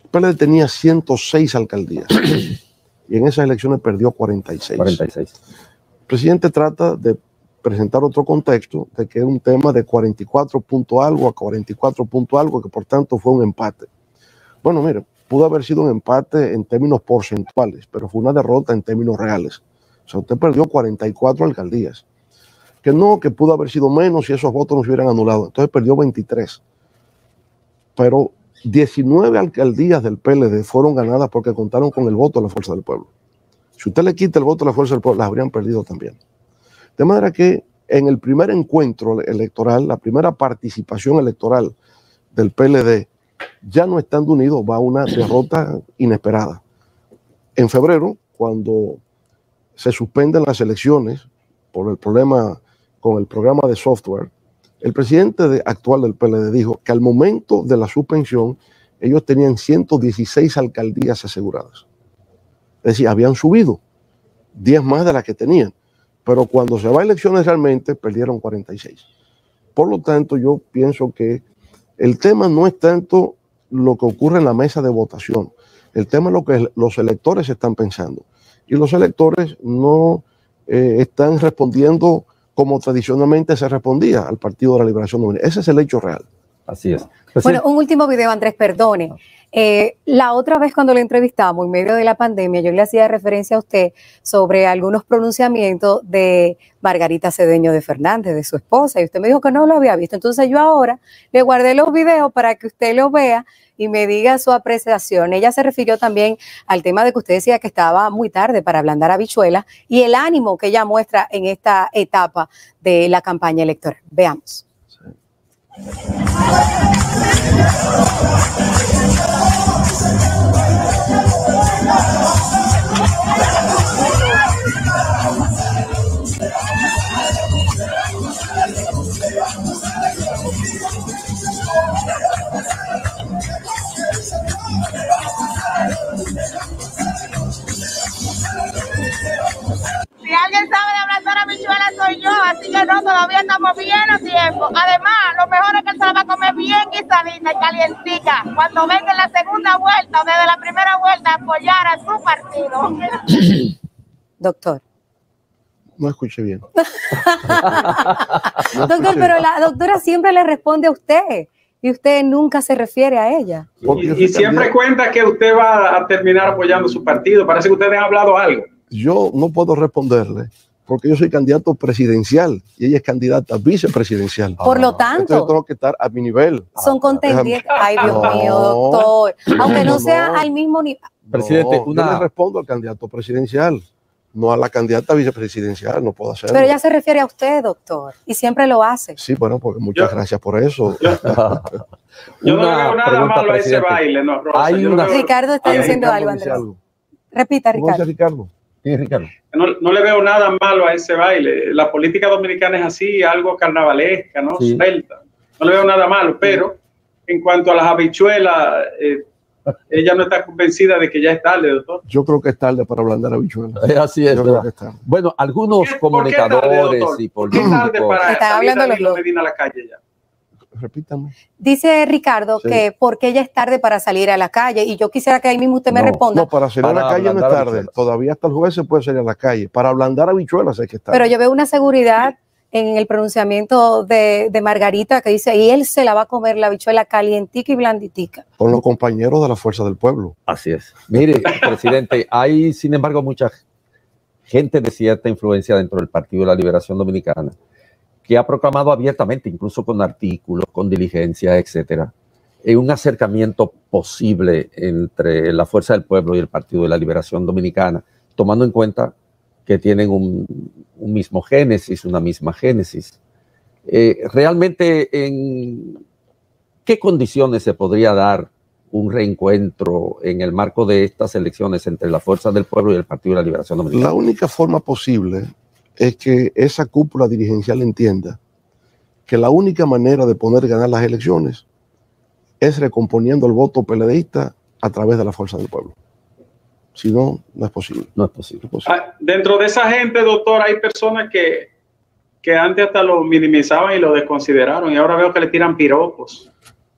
El PLD tenía 106 alcaldías y en esas elecciones perdió 46. El presidente trata de presentar otro contexto de que es un tema de 44 punto algo a 44 punto algo, que por tanto fue un empate. Bueno, mire, pudo haber sido un empate en términos porcentuales, pero fue una derrota en términos reales. O sea, usted perdió 44 alcaldías. Que no, que pudo haber sido menos si esos votos no se hubieran anulado. Entonces perdió 23. Pero 19 alcaldías del PLD fueron ganadas porque contaron con el voto de la Fuerza del Pueblo. Si usted le quita el voto de la Fuerza del Pueblo, las habrían perdido también. De manera que en el primer encuentro electoral, la primera participación electoral del PLD, ya no estando unidos, va a una derrota inesperada. En febrero, cuando se suspenden las elecciones por el problema con el programa de software, el presidente actual del PLD dijo que al momento de la suspensión ellos tenían 116 alcaldías aseguradas. Es decir, habían subido 10 más de las que tenían, pero cuando se va a elecciones realmente perdieron 46. Por lo tanto, yo pienso que el tema no es tanto lo que ocurre en la mesa de votación, el tema es lo que los electores están pensando. Y los electores no están respondiendo como tradicionalmente se respondía al Partido de la Liberación Dominicana. Ese es el hecho real. Así es. Bueno, un último video, Andrés, perdone. La otra vez cuando le entrevistamos en medio de la pandemia, yo le hacía referencia a usted sobre algunos pronunciamientos de Margarita Cedeño de Fernández, de su esposa, y usted me dijo que no lo había visto. Entonces yo ahora le guardé los videos para que usted los vea y me diga su apreciación. Ella se refirió también al tema de que usted decía que estaba muy tarde para ablandar habichuelas y el ánimo que ella muestra en esta etapa de la campaña electoral. Veamos. Si alguien sabe de ablandar habichuelas, soy yo, así que no, todavía estamos bien a tiempo. Además, lo mejor es que se la va a comer bien guisadita y calientica cuando venga en la segunda vuelta o desde la primera vuelta a apoyar a su partido. Doctor. No escuché bien. Doctor, pero la doctora siempre le responde a usted y usted nunca se refiere a ella. Y siempre cuenta que usted va a terminar apoyando su partido. Parece que ustedes han hablado algo. Yo no puedo responderle porque yo soy candidato presidencial y ella es candidata vicepresidencial. Por lo tanto, yo tengo que estar a mi nivel. Son contendientes. Ay, Dios mío, doctor. Aunque no sea al mismo nivel. Presidente, yo le respondo al candidato presidencial, no a la candidata vicepresidencial, no puedo hacerlo. Pero ella se refiere a usted, doctor, y siempre lo hace. Sí, bueno, pues muchas gracias por eso. Yo no veo nada malo a ese baile, no, Rosa. Ricardo está diciendo algo, Andrés. Repita, Ricardo. Sí, Ricardo. No le veo nada malo a ese baile. La política dominicana es así, algo carnavalesca, ¿no? Sí. Suelta. No le veo nada malo, pero en cuanto a las habichuelas, ella no está convencida de que ya es tarde, doctor. Yo creo que es tarde para ablandar habichuelas. Así es. Yo creo que es tarde. Bueno, algunos comunicadores y políticos. ¿Por qué tarde para Está salir hablando Danilo Medina a la calle ya? Repítame. Dice Ricardo que porque ya es tarde para salir a la calle, y yo quisiera que ahí mismo usted me responda. No, para salir a la calle no es tarde. Todavía hasta el jueves se puede salir a la calle. Para ablandar habichuelas hay que estar. Pero yo veo una seguridad en el pronunciamiento de Margarita que dice, y él se la va a comer la habichuela calientica y blanditica. Con los compañeros de la Fuerza del Pueblo. Así es. Mire, presidente, hay sin embargo mucha gente de cierta influencia dentro del Partido de la Liberación Dominicana que ha proclamado abiertamente, incluso con artículos, con diligencias, etcétera, un acercamiento posible entre la Fuerza del Pueblo y el Partido de la Liberación Dominicana, tomando en cuenta que tienen un mismo génesis, una misma génesis. Realmente, ¿en qué condiciones se podría dar un reencuentro en el marco de estas elecciones entre la Fuerza del Pueblo y el Partido de la Liberación Dominicana? La única forma posible es que esa cúpula dirigencial entienda que la única manera de poder ganar las elecciones es recomponiendo el voto PLDista a través de la Fuerza del Pueblo. Si no, no es posible. No es posible. Dentro de esa gente, doctor, hay personas que antes hasta lo minimizaban y lo desconsideraron, y ahora veo que le tiran piropos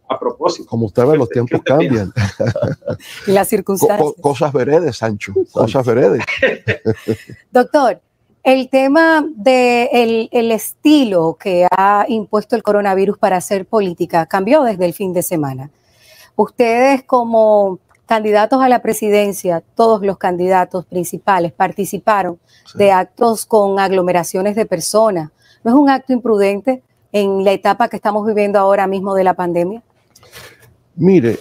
a propósito. Como usted ve, los tiempos cambian. Y las circunstancias. Cosas veredes, Sancho. Cosas veredes. Doctor, el tema del estilo que ha impuesto el coronavirus para hacer política cambió desde el fin de semana. Ustedes como candidatos a la presidencia, todos los candidatos principales participaron de actos con aglomeraciones de personas. ¿No es un acto imprudente en la etapa que estamos viviendo ahora mismo de la pandemia? Mire,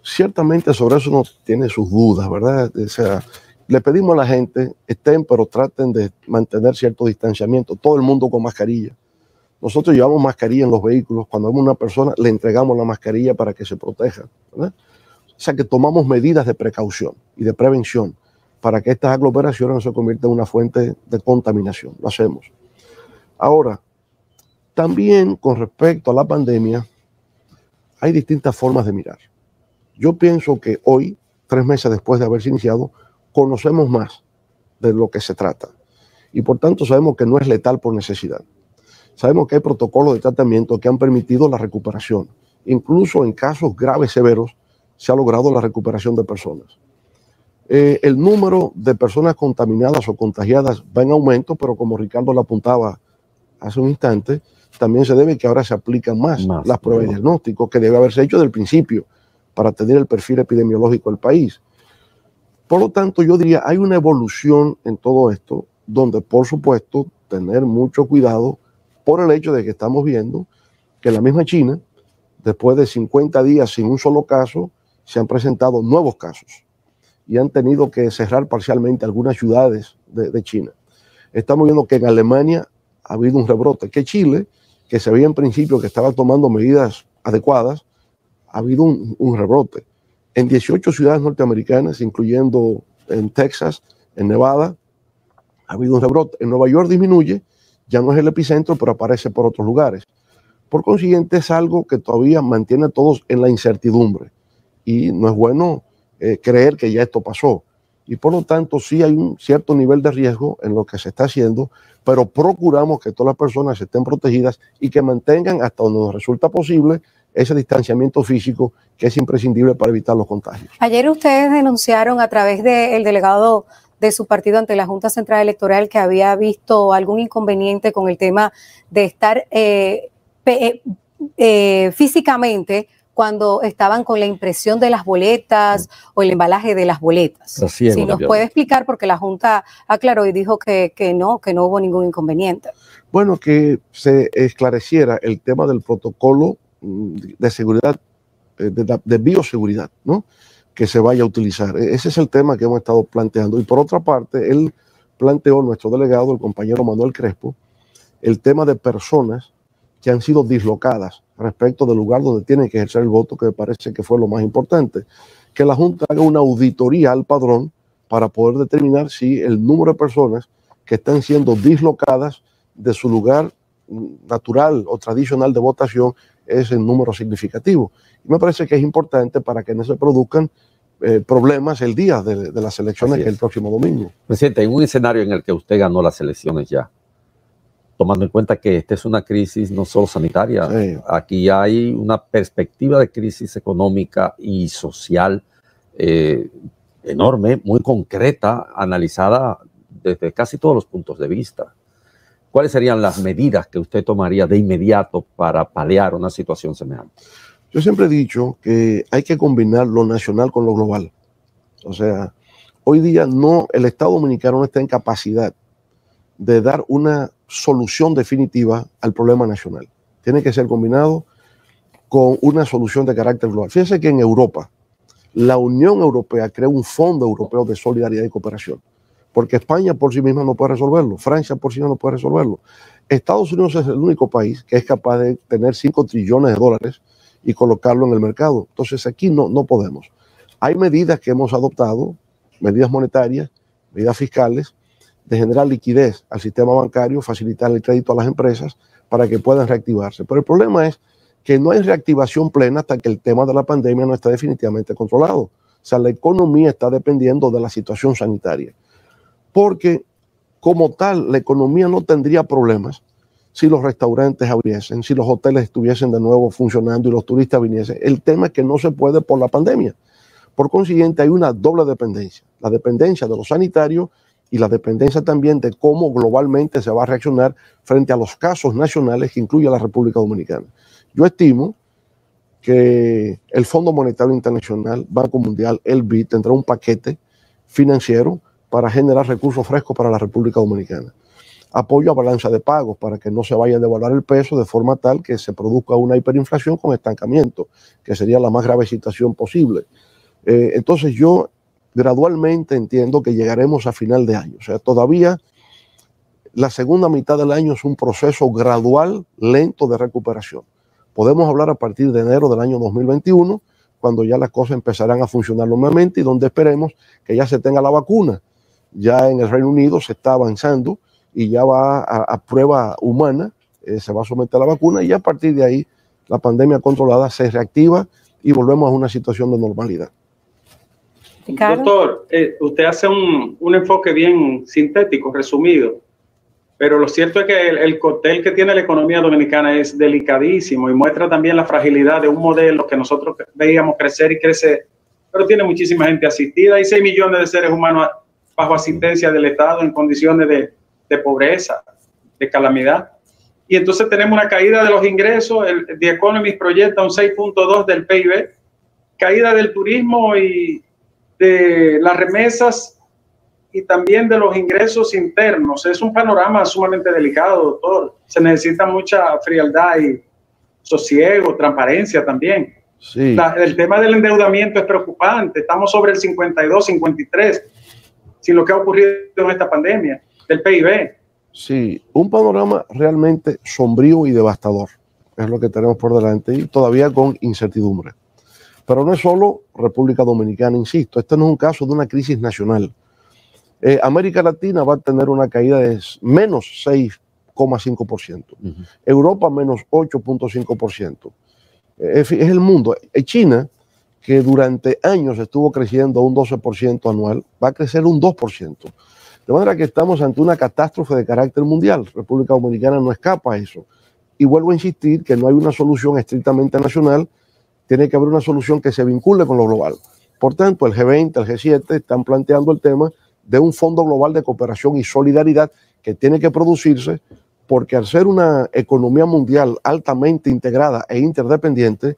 ciertamente sobre eso uno tiene sus dudas, ¿verdad? O sea, le pedimos a la gente, pero traten de mantener cierto distanciamiento. Todo el mundo con mascarilla. Nosotros llevamos mascarilla en los vehículos. Cuando vemos a una persona, le entregamos la mascarilla para que se proteja, ¿verdad? O sea que tomamos medidas de precaución y de prevención para que estas aglomeraciones no se conviertan en una fuente de contaminación. Lo hacemos. Ahora, también con respecto a la pandemia, hay distintas formas de mirar. Yo pienso que hoy, 3 meses después de haberse iniciado, conocemos más de lo que se trata. Y por tanto sabemos que no es letal por necesidad. Sabemos que hay protocolos de tratamiento que han permitido la recuperación. Incluso en casos graves, severos, se ha logrado la recuperación de personas. El número de personas contaminadas o contagiadas va en aumento, pero como Ricardo lo apuntaba hace un instante, también se debe que ahora se aplican más las pruebas de diagnóstico, que debe haberse hecho desde el principio para tener el perfil epidemiológico del país. Por lo tanto, yo diría, hay una evolución en todo esto, donde por supuesto tener mucho cuidado por el hecho de que estamos viendo que en la misma China, después de 50 días sin un solo caso, se han presentado nuevos casos y han tenido que cerrar parcialmente algunas ciudades de China. Estamos viendo que en Alemania ha habido un rebrote, que Chile, que se veía en principio que estaba tomando medidas adecuadas, ha habido un rebrote. En 18 ciudades norteamericanas, incluyendo en Texas, en Nevada, ha habido un rebrote. En Nueva York disminuye, ya no es el epicentro, pero aparece por otros lugares. Por consiguiente, es algo que todavía mantiene a todos en la incertidumbre. Y no es bueno creer que ya esto pasó. y por lo tanto sí hay un cierto nivel de riesgo en lo que se está haciendo, pero procuramos que todas las personas estén protegidas y que mantengan hasta donde nos resulta posible ese distanciamiento físico que es imprescindible para evitar los contagios. Ayer ustedes denunciaron a través del delegado de su partido ante la Junta Central Electoral que había visto algún inconveniente con el tema de estar físicamente cuando estaban con la impresión de las boletas o el embalaje de las boletas. Si nos puede explicar, porque la Junta aclaró y dijo que no hubo ningún inconveniente. Bueno, que se esclareciera el tema del protocolo de seguridad, de bioseguridad, ¿no?, que se vaya a utilizar. Ese es el tema que hemos estado planteando. Y por otra parte, él planteó, nuestro delegado, el compañero Manuel Crespo, el tema de personas que han sido dislocadas respecto del lugar donde tienen que ejercer el voto, que me parece que fue lo más importante. Que la Junta haga una auditoría al padrón para poder determinar si el número de personas que están siendo dislocadas de su lugar natural o tradicional de votación es en número significativo. Y me parece que es importante para que no se produzcan problemas el día de las elecciones, que es el próximo domingo. Presidente, en un escenario en el que usted ganó las elecciones ya, tomando en cuenta que esta es una crisis no solo sanitaria, sí, aquí hay una perspectiva de crisis económica y social enorme, muy concreta, analizada desde casi todos los puntos de vista. ¿Cuáles serían las medidas que usted tomaría de inmediato para paliar una situación semejante? Yo siempre he dicho que hay que combinar lo nacional con lo global. O sea, hoy día el Estado dominicano no está en capacidad de dar una solución definitiva al problema nacional. Tiene que ser combinado con una solución de carácter global. Fíjense que en Europa, la Unión Europea creó un Fondo Europeo de Solidaridad y Cooperación, porque España por sí misma no puede resolverlo, Francia por sí misma no puede resolverlo. Estados Unidos es el único país que es capaz de tener 5 trillones de dólares y colocarlo en el mercado. Entonces aquí no podemos. Hay medidas que hemos adoptado, medidas monetarias, medidas fiscales, de generar liquidez al sistema bancario, facilitar el crédito a las empresas para que puedan reactivarse. Pero el problema es que no hay reactivación plena hasta que el tema de la pandemia no está definitivamente controlado. O sea, la economía está dependiendo de la situación sanitaria. Porque como tal, la economía no tendría problemas si los restaurantes abriesen, si los hoteles estuviesen de nuevo funcionando y los turistas viniesen. El tema es que no se puede por la pandemia. Por consiguiente, hay una doble dependencia. La dependencia de lo sanitario y la dependencia también de cómo globalmente se va a reaccionar frente a los casos nacionales que incluye a la República Dominicana. Yo estimo que el Fondo Monetario Internacional, Banco Mundial, el BID, tendrá un paquete financiero para generar recursos frescos para la República Dominicana. Apoyo a balanza de pagos para que no se vaya a devaluar el peso de forma tal que se produzca una hiperinflación con estancamiento, que sería la más grave situación posible. Entonces yo gradualmente entiendo que llegaremos a final de año. O sea, todavía la segunda mitad del año es un proceso gradual, lento de recuperación. Podemos hablar a partir de enero del año 2021, cuando ya las cosas empezarán a funcionar normalmente y donde esperemos que ya se tenga la vacuna. Ya en el Reino Unido se está avanzando y ya va a prueba humana, se va a someter a la vacuna y ya a partir de ahí la pandemia controlada se reactiva y volvemos a una situación de normalidad. Doctor, usted hace un enfoque bien sintético, resumido, pero lo cierto es que el cóctel que tiene la economía dominicana es delicadísimo y muestra también la fragilidad de un modelo que nosotros veíamos crecer y crecer, pero tiene muchísima gente asistida. Hay 6 millones de seres humanos bajo asistencia del Estado en condiciones de pobreza, de calamidad. Y entonces tenemos una caída de los ingresos. The Economist proyecta un 6.2 del PIB, caída del turismo y de las remesas y también de los ingresos internos. Es un panorama sumamente delicado, doctor. Se necesita mucha frialdad y sosiego, transparencia también. Sí. El tema del endeudamiento es preocupante. Estamos sobre el 52, 53, sin lo que ha ocurrido en esta pandemia, del PIB. Sí, un panorama realmente sombrío y devastador. Es lo que tenemos por delante y todavía con incertidumbre. Pero no es solo República Dominicana, insisto, este no es un caso de una crisis nacional. América Latina va a tener una caída de menos 6,5%. Europa menos 8,5%. Es el mundo. China, que durante años estuvo creciendo un 12% anual, va a crecer un 2%. De manera que estamos ante una catástrofe de carácter mundial. República Dominicana no escapa a eso. Y vuelvo a insistir que no hay una solución estrictamente nacional, tiene que haber una solución que se vincule con lo global. Por tanto, el G20, el G7 están planteando el tema de un fondo global de cooperación y solidaridad que tiene que producirse, porque al ser una economía mundial altamente integrada e interdependiente,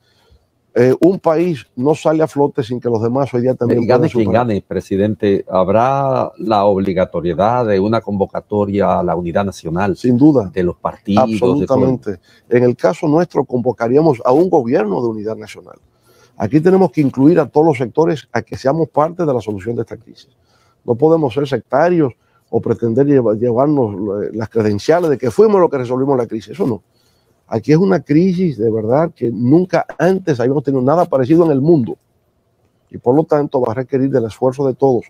un país no sale a flote sin que los demás hoy día también puedan gane quien gane, presidente, ¿habrá la obligatoriedad de una convocatoria a la unidad nacional? Sin duda. De los partidos. Absolutamente. En el caso nuestro convocaríamos a un gobierno de unidad nacional. Aquí tenemos que incluir a todos los sectores a que seamos parte de la solución de esta crisis. No podemos ser sectarios o pretender llevarnos las credenciales de que fuimos los que resolvimos la crisis. Eso no. Aquí es una crisis de verdad que nunca antes habíamos tenido nada parecido en el mundo. Y por lo tanto va a requerir del esfuerzo de todos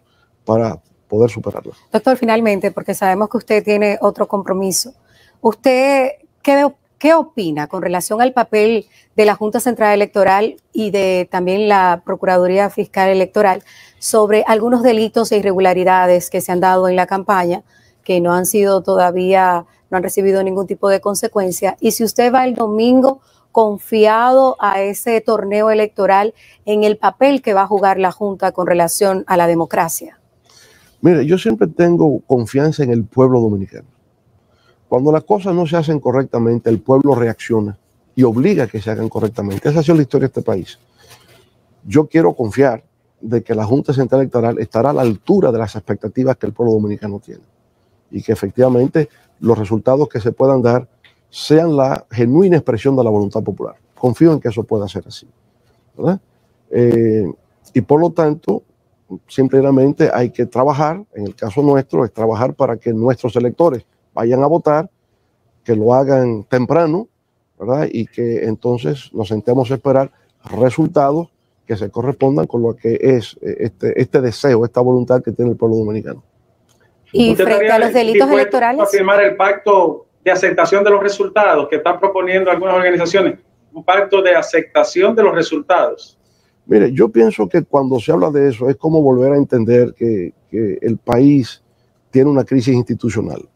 para poder superarla. Doctor, finalmente, porque sabemos que usted tiene otro compromiso, ¿usted qué opina con relación al papel de la Junta Central Electoral y de también la Procuraduría Fiscal Electoral sobre algunos delitos e irregularidades que se han dado en la campaña, que no han sido todavía, no han recibido ningún tipo de consecuencia? Y si usted va el domingo confiado a ese torneo electoral en el papel que va a jugar la Junta con relación a la democracia. Mire, yo siempre tengo confianza en el pueblo dominicano. Cuando las cosas no se hacen correctamente, el pueblo reacciona y obliga a que se hagan correctamente. Esa ha sido la historia de este país. Yo quiero confiar de que la Junta Central Electoral estará a la altura de las expectativas que el pueblo dominicano tiene y que efectivamente los resultados que se puedan dar sean la genuina expresión de la voluntad popular. Confío en que eso pueda ser así, ¿verdad? Y por lo tanto, simplemente hay que trabajar, en el caso nuestro, es trabajar para que nuestros electores vayan a votar, que lo hagan temprano, ¿verdad? Y que entonces nos sentemos a esperar resultados que se correspondan con lo que es este deseo, esta voluntad que tiene el pueblo dominicano. Y frente a los delitos electorales, ¿a firmar el pacto de aceptación de los resultados que están proponiendo algunas organizaciones? Un pacto de aceptación de los resultados. Mire, yo pienso que cuando se habla de eso es como volver a entender que el país tiene una crisis institucional.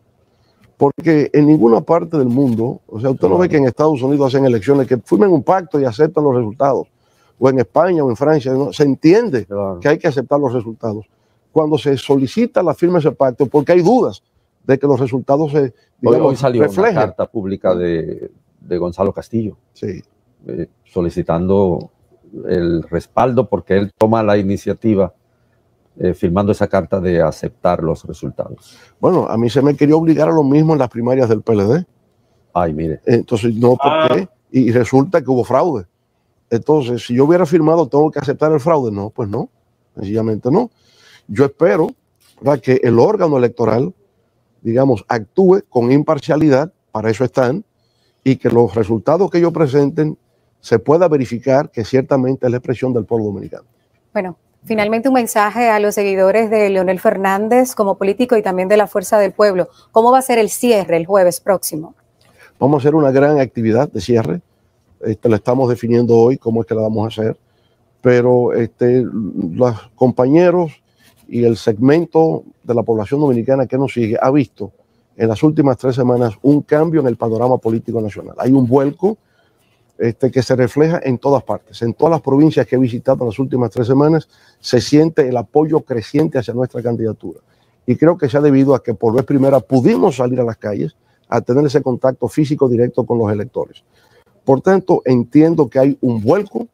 Porque en ninguna parte del mundo, o sea, usted no ve que en Estados Unidos hacen elecciones que firmen un pacto y aceptan los resultados. O en España o en Francia, ¿no? Se entiende que hay que aceptar los resultados. Cuando se solicita la firma de ese pacto, porque hay dudas de que los resultados se, digamos, hoy salió reflejen. Una carta pública de Gonzalo Castillo, sí, solicitando el respaldo porque él toma la iniciativa firmando esa carta de aceptar los resultados. Bueno, a mí se me quería obligar a lo mismo en las primarias del PLD. Ay, mire. Entonces, no, ¿por qué? Y resulta que hubo fraude. Entonces, si yo hubiera firmado, ¿tengo que aceptar el fraude? No, pues no, sencillamente no. Yo espero, ¿verdad?, que el órgano electoral, digamos, actúe con imparcialidad, para eso están, y que los resultados que ellos presenten se pueda verificar que ciertamente es la expresión del pueblo dominicano. Bueno, finalmente un mensaje a los seguidores de Leonel Fernández como político y también de la Fuerza del Pueblo. ¿Cómo va a ser el cierre el jueves próximo? Vamos a hacer una gran actividad de cierre. La estamos definiendo hoy cómo es que la vamos a hacer, pero los compañeros y el segmento de la población dominicana que nos sigue ha visto en las últimas 3 semanas un cambio en el panorama político nacional. Hay un vuelco que se refleja en todas partes, en todas las provincias que he visitado en las últimas 3 semanas, se siente el apoyo creciente hacia nuestra candidatura. Y creo que se ha debido a que por vez primera pudimos salir a las calles a tener ese contacto físico directo con los electores. Por tanto, entiendo que hay un vuelco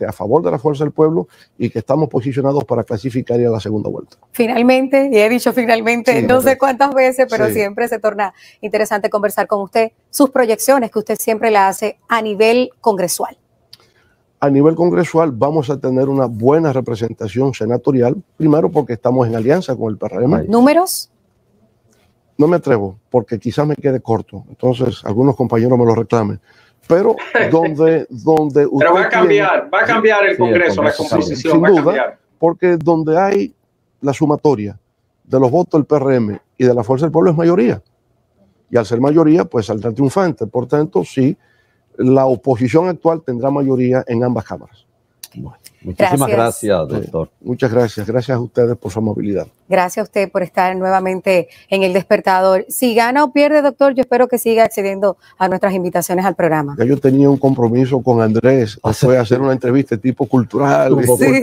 a favor de la Fuerza del Pueblo y que estamos posicionados para clasificar y a la segunda vuelta. Finalmente, y he dicho finalmente, sí, no sé cuántas veces, pero sí, siempre se torna interesante conversar con usted, sus proyecciones que usted siempre la hace a nivel congresual. A nivel congresual vamos a tener una buena representación senatorial, primero porque estamos en alianza con el PRM. ¿Números? No me atrevo, porque quizás me quede corto, entonces algunos compañeros me lo reclamen. Pero donde pero va a cambiar el Congreso, la composición, sin va a duda, cambiar. Porque donde hay la sumatoria de los votos del PRM y de la Fuerza del Pueblo es mayoría. Y al ser mayoría, pues saldrá triunfante. Por tanto, sí, la oposición actual tendrá mayoría en ambas cámaras. Bueno. Muchísimas gracias, doctor. Muchas gracias. Gracias a ustedes por su amabilidad. Gracias a usted por estar nuevamente en El Despertador. Si gana o pierde, doctor, yo espero que siga accediendo a nuestras invitaciones al programa. Ya yo tenía un compromiso con Andrés, fue hacer una entrevista de tipo cultural. Sí.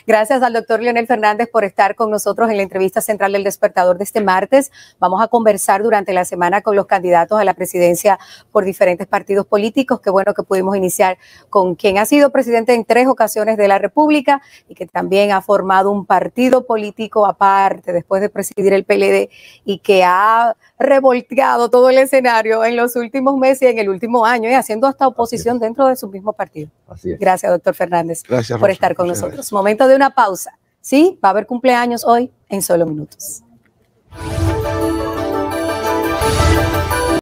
Gracias al doctor Leonel Fernández por estar con nosotros en la entrevista central del Despertador de este martes. Vamos a conversar durante la semana con los candidatos a la presidencia por diferentes partidos políticos. Qué bueno que pudimos iniciar con quien ha sido presidente en 3 ocasiones de la República y que también ha formado un partido político aparte después de presidir el PLD y que ha revolteado todo el escenario en los últimos meses y en el último año, haciendo hasta oposición dentro de su mismo partido. Así es. Gracias, doctor Fernández, por estar con nosotros. Gracias. Momento de una pausa. Sí, va a haber cumpleaños hoy en solo minutos.